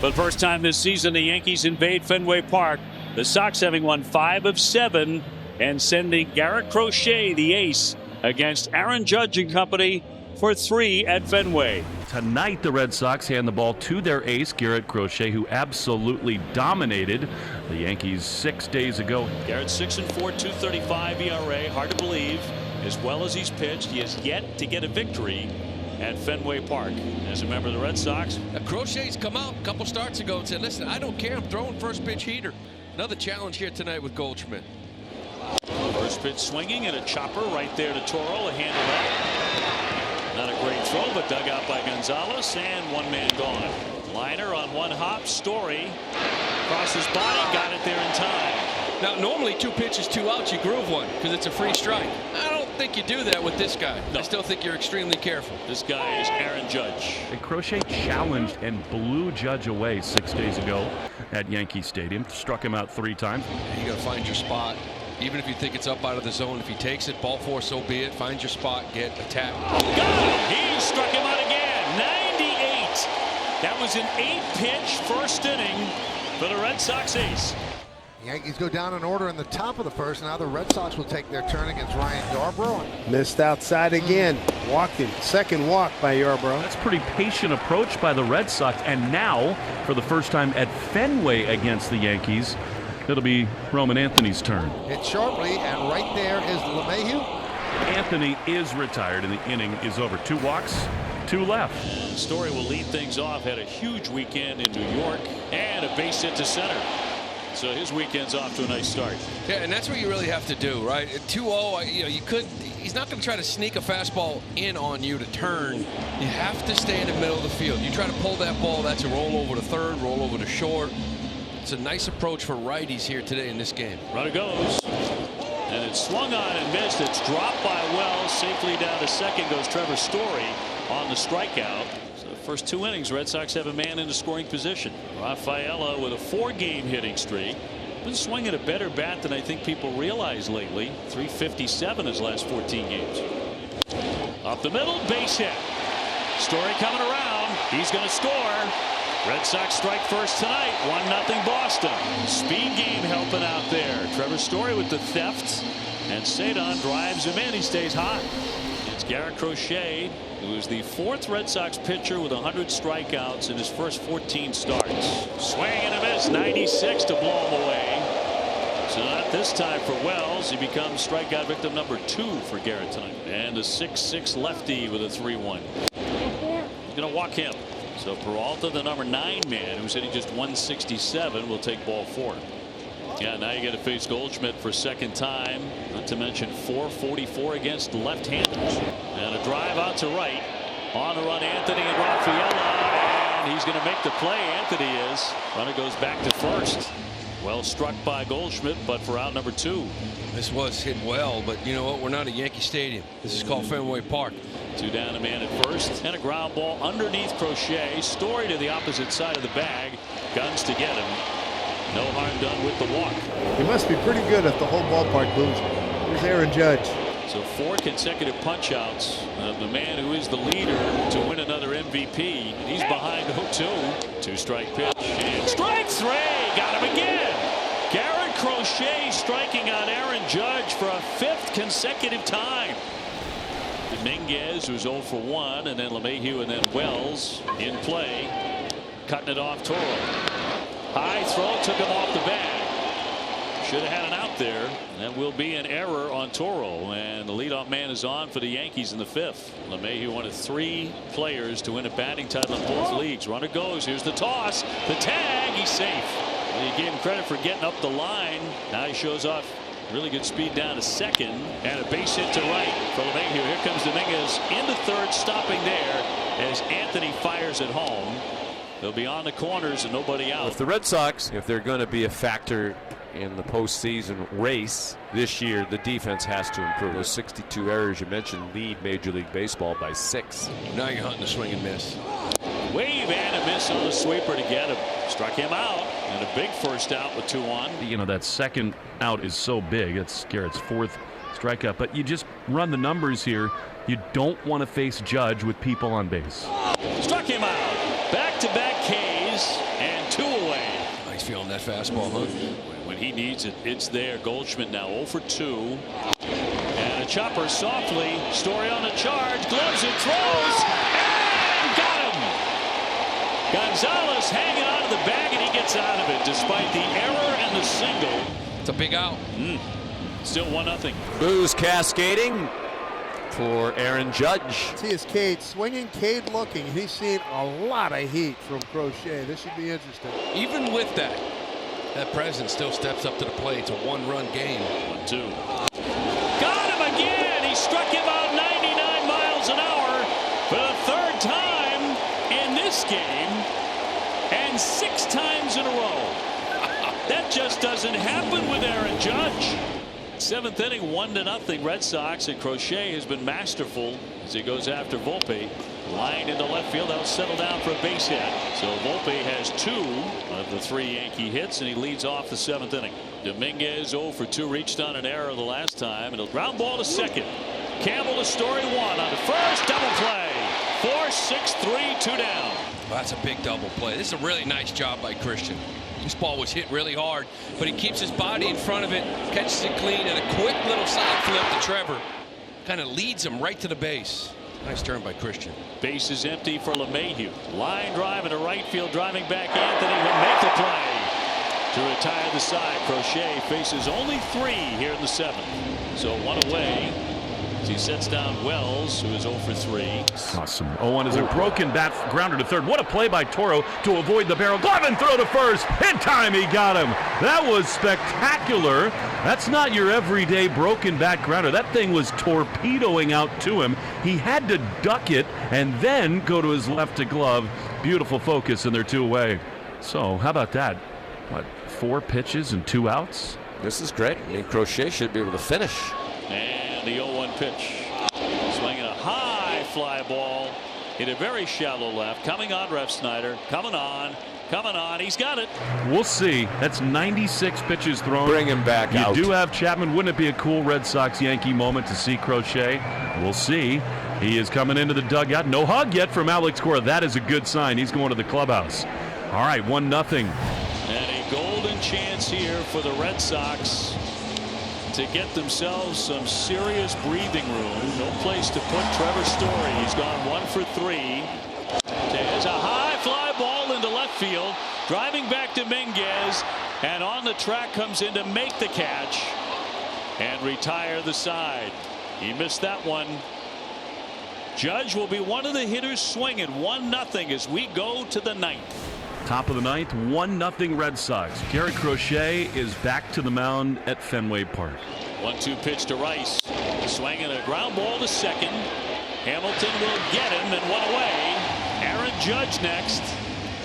For the first time this season, the Yankees invade Fenway Park. The Sox having won 5 of 7 and sending Garrett Crochet, the ace, against Aaron Judge and company for 3 at Fenway. Tonight, the Red Sox hand the ball to their ace, Garrett Crochet, who absolutely dominated the Yankees 6 days ago. Garrett 6-4, 2.35 ERA. Hard to believe. As well as he's pitched, he has yet to get a victory at Fenway Park as a member of the Red Sox. Crochet's come out a couple starts ago and said, listen, I don't care, I'm throwing first pitch heater. Another challenge here tonight with Goldschmidt. First pitch swinging and a chopper right there to Toro, a handle up. Not a great throw, but dug out by Gonzalez, and one man gone. Liner on one hop, Story across his body, got it there in time. Now normally 2 pitches, 2 outs, you groove one because it's a free strike. I don't think you do that with this guy. No. I still think you're extremely careful. This guy is Aaron Judge. And Crochet challenged and blew Judge away 6 days ago at Yankee Stadium. Struck him out 3 times. You got to find your spot. Even if you think it's up out of the zone, if he takes it, ball 4, so be it. Find your spot, get attacked. Got it! He struck him out again. 98. That was an 8-pitch first inning for the Red Sox ace. Yankees go down in order in the top of the first. Now the Red Sox will take their turn against Ryan Yarbrough. Missed outside again. Walking. Second walk by Yarbrough. That's a pretty patient approach by the Red Sox. And now, for the first time at Fenway against the Yankees, it'll be Roman Anthony's turn. Hit sharply, and right there is LeMahieu. Anthony is retired, and the inning is over. 2 walks, 2 left. Story will lead things off. Had a huge weekend in New York and a base hit to center. So his weekend's off to a nice start. Yeah, and that's what you really have to do, right? At 2-0, you could. He's not going to try to sneak a fastball in on you to turn. You have to stay in the middle of the field. You try to pull that ball, that's a roll over to third, roll over to short. It's a nice approach for righties here today in this game. Runner goes, and it's swung on and missed. It's dropped by Wells. Safely down to second goes Trevor Story on the strikeout. So the first 2 innings, Red Sox have a man in the scoring position. Rafaela with a 4-game hitting streak. Been swinging a better bat than I think people realize lately. 357 his last 14 games. Up the middle, base hit. Story coming around. He's going to score. Red Sox strike first tonight. 1-0 Boston. Speed game helping out there. Trevor Story with the theft, and Cedon drives him in. He stays hot. It's Garrett Crochet, who is the 4th Red Sox pitcher with 100 strikeouts in his first 14 starts. Swing and a miss. 96 to blow him away. So not this time for Wells. He becomes strikeout victim number 2 for Garrett tonight. And a 6-6 lefty with a 3-1. He's going to walk him. So Peralta, the number 9 man, who's hitting just 167, will take ball 4. Yeah, now you got to face Goldschmidt for 2nd time. Not to mention 444 against left-handers. And a drive out to right. On the run, Anthony and Rafaela, and he's going to make the play. Anthony is. Runner goes back to first. Well struck by Goldschmidt, but for out number 2. This was hit well, but you know what? We're not at Yankee Stadium. This is called Fenway Park. 2 down, a man at first, and a ground ball underneath Crochet. Story to the opposite side of the bag. Guns to get him. No harm done with the walk. He must be pretty good at the whole ballpark, Booze. Here's Aaron Judge. So 4 consecutive punch-outs of the man who is the leader to win another MVP. He's behind 0-2. 2-strike pitch. And strike 3. Got him again. Garrett Crochet striking out Aaron Judge for a 5th consecutive time. Dominguez, who's 0 for 1, and then LeMahieu and then Wells in play. Cutting it off Toro. High throw, took him off the bag. Should have had an out there. That will be an error on Toro, and the leadoff man is on for the Yankees in the 5th. LeMahieu, one of 3 players to win a batting title in both leagues. Runner goes. Here's the toss. The tag. He's safe. Well, you gave him credit for getting up the line. Now he shows off really good speed down to second, and a base hit to right for LeMahieu. Here comes Dominguez into third, stopping there as Anthony fires it home. They'll be on the corners and nobody out. If the Red Sox, if they're going to be a factor in the postseason race this year, the defense has to improve. Those 62 errors you mentioned lead Major League Baseball by 6. Now you're hunting a swing and miss. Wave and a miss on the sweeper to get him. Struck him out, and a big first out with 2 on. You know, that second out is so big. It's Garrett's 4th strikeout, but you just run the numbers here. You don't want to face Judge with people on base. Struck him out. Back-to-back Ks, and fastball, huh? When he needs it, it's there. Goldschmidt now 0 for 2. And a chopper softly. Story on the charge. Gloves it, throws, and got him. Gonzalez hanging out of the bag, and he gets out of it despite the error and the single. It's a big out. Still 1-0. Boos cascading for Aaron Judge. See his Cade swinging, Cade looking. He's seen a lot of heat from Crochet. This should be interesting. Even with that President still steps up to the plate. It's a one-run game. 1-2. Got him again. He struck him out 99 miles an hour for the 3rd time in this game, and 6 times in a row. That just doesn't happen with Aaron Judge. 7th inning, 1-0 Red Sox, and Crochet has been masterful as he goes after Volpe. Line into left field. That'll settle down for a base hit. So Volpe has 2 of the 3 Yankee hits, and he leads off the 7th inning. Dominguez 0 for 2, reached on an error the last time, and a ground ball to second. Campbell to Story 1 on the first, double play. 4-6-3, 2 down. Well, that's a big double play. This is a really nice job by Christian. This ball was hit really hard, but he keeps his body in front of it, catches it clean, and a quick little side flip to Trevor. Kind of leads him right to the base. Nice turn by Christian. Base is empty for LeMahieu. Line drive into right field, driving back Anthony will make the play to retire the side. Crochet faces only 3 here in the 7th. So 1 away. He sets down Wells, who is 0 for 3. Awesome. 0-1 is a broken bat grounder to third. What a play by Toro to avoid the barrel. Glove and throw to first. In time, he got him. That was spectacular. That's not your everyday broken bat grounder. That thing was torpedoing out to him. He had to duck it and then go to his left to glove. Beautiful focus, and they're 2 away. So how about that? What, 4 pitches and 2 outs? This is great. I mean, Crochet should be able to finish. And the 0-1 pitch. Swinging a high fly ball. Hit a very shallow left. Coming on, Ref Snyder. Coming on. He's got it. We'll see. That's 96 pitches thrown. Bring him back out. You do have Chapman. Wouldn't it be a cool Red Sox-Yankee moment to see Crochet? We'll see. He is coming into the dugout. No hug yet from Alex Cora. That is a good sign. He's going to the clubhouse. All right, 1-0. And a golden chance here for the Red Sox to get themselves some serious breathing room. No place to put Trevor Story. He's gone 1 for 3. There's a high fly ball into left field. Driving back Dominguez, and on the track comes in to make the catch and retire the side. He missed that one. Judge will be one of the hitters swinging. 1-0 as we go to the 9th. Top of the 9th, 1-0 Red Sox. Garrett Crochet is back to the mound at Fenway Park. 1-2 pitch to Rice. Swinging a ground ball to second. Hamilton will get him, and 1 away. Aaron Judge next.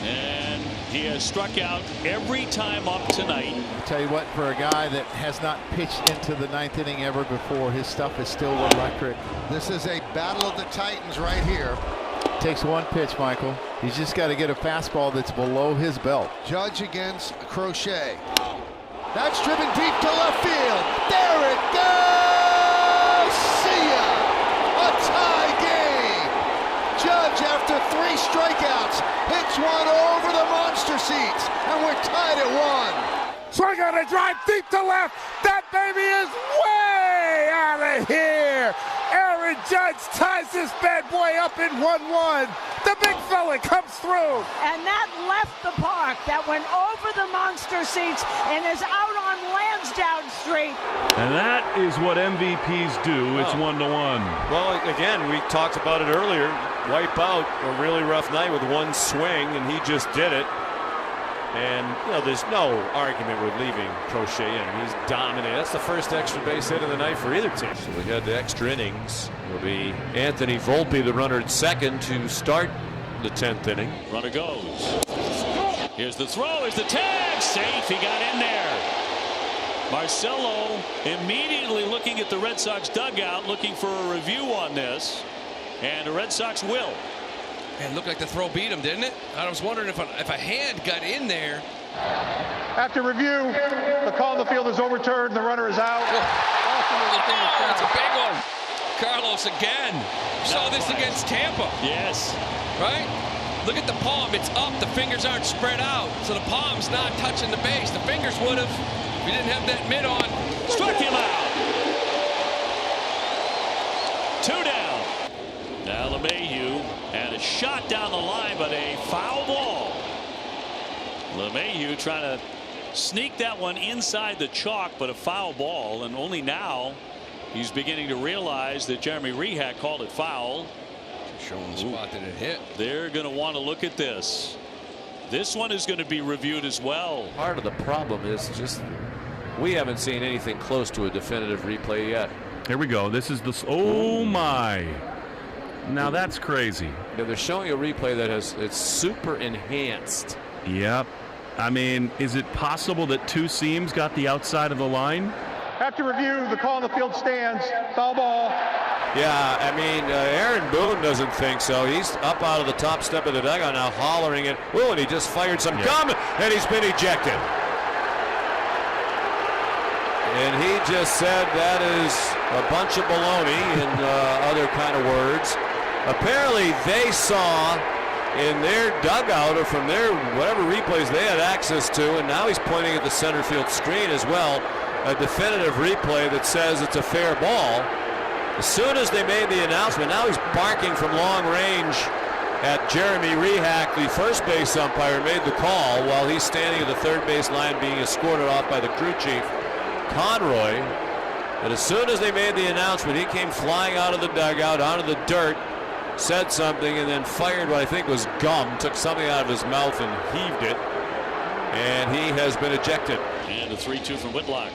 And he has struck out every time up tonight. I'll tell you what, for a guy that has not pitched into the 9th inning ever before, his stuff is still electric. This is a battle of the Titans right here. Takes 1 pitch, Michael. He's just got to get a fastball that's below his belt. Judge against Crochet. That's driven deep to left field. There it goes. See ya. A tie game. Judge, after 3 strikeouts, hits one over the monster seats, and we're tied at 1. Swing on a drive deep to left. That baby is way out of here. Aaron Judge ties this bad boy up in 1-1. The big fella comes through. And that left the park. That went over the monster seats and is out on Lansdowne Street. And that is what MVPs do. It's 1-1. Well, again, we talked about it earlier. Wipe out a really rough night with 1 swing, and he just did it. And, you know, there's no argument with leaving Crochet in. He's dominated. That's the first extra base hit of the night for either team. So we had the extra innings. It'll be Anthony Volpe, the runner at second, to start the 10th inning. Runner goes. Here's the throw. Here's the tag. Safe. He got in there. Marcelo immediately looking at the Red Sox dugout, looking for a review on this. And the Red Sox will. And it looked like the throw beat him, didn't it? I was wondering if a hand got in there. After review, the call on the field is overturned. The runner is out. That's a big one. Carlos again. Saw this against Tampa. Yes. Right? Look at the palm. It's up. The fingers aren't spread out. So the palm's not touching the base. The fingers would have if he didn't have that mitt on. Struck him out. 2 down. Now LeMahieu and a shot down the line, but a foul ball. LeMahieu trying to sneak that one inside the chalk, but a foul ball, and only now he's beginning to realize that Jeremy Rehak called it foul. Showing the spot that it hit. They're going to want to look at this. This one is going to be reviewed as well. Part of the problem is just we haven't seen anything close to a definitive replay yet. Here we go. This is the. Oh my! Now that's crazy. Yeah, they're showing a replay that it's super enhanced. Yep. I mean, is it possible that two seams got the outside of the line? After review, the call on the field stands. Foul ball. Yeah, I mean, Aaron Boone doesn't think so. He's up out of the top step of the dugout now, hollering it. Oh, and he just fired some gum, and he's been ejected. And he just said that is a bunch of baloney in other kind of words. Apparently, they saw in their dugout or from their whatever replays they had access to, and now he's pointing at the center field screen as well, a definitive replay that says it's a fair ball. As soon as they made the announcement, now he's barking from long range at Jeremy Rehak, the first base umpire, made the call while he's standing at the third base line being escorted off by the crew chief, Conroy. But as soon as they made the announcement, he came flying out of the dugout, onto the dirt, said something, and then fired what I think was gum, took something out of his mouth and heaved it. And he has been ejected. And a 3-2 from Whitlock.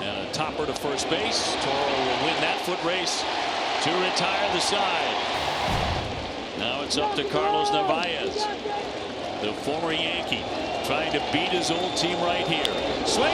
And a topper to first base. Toro will win that foot race to retire the side. Now it's up to Carlos Narváez, the former Yankee, trying to beat his old team right here. Swing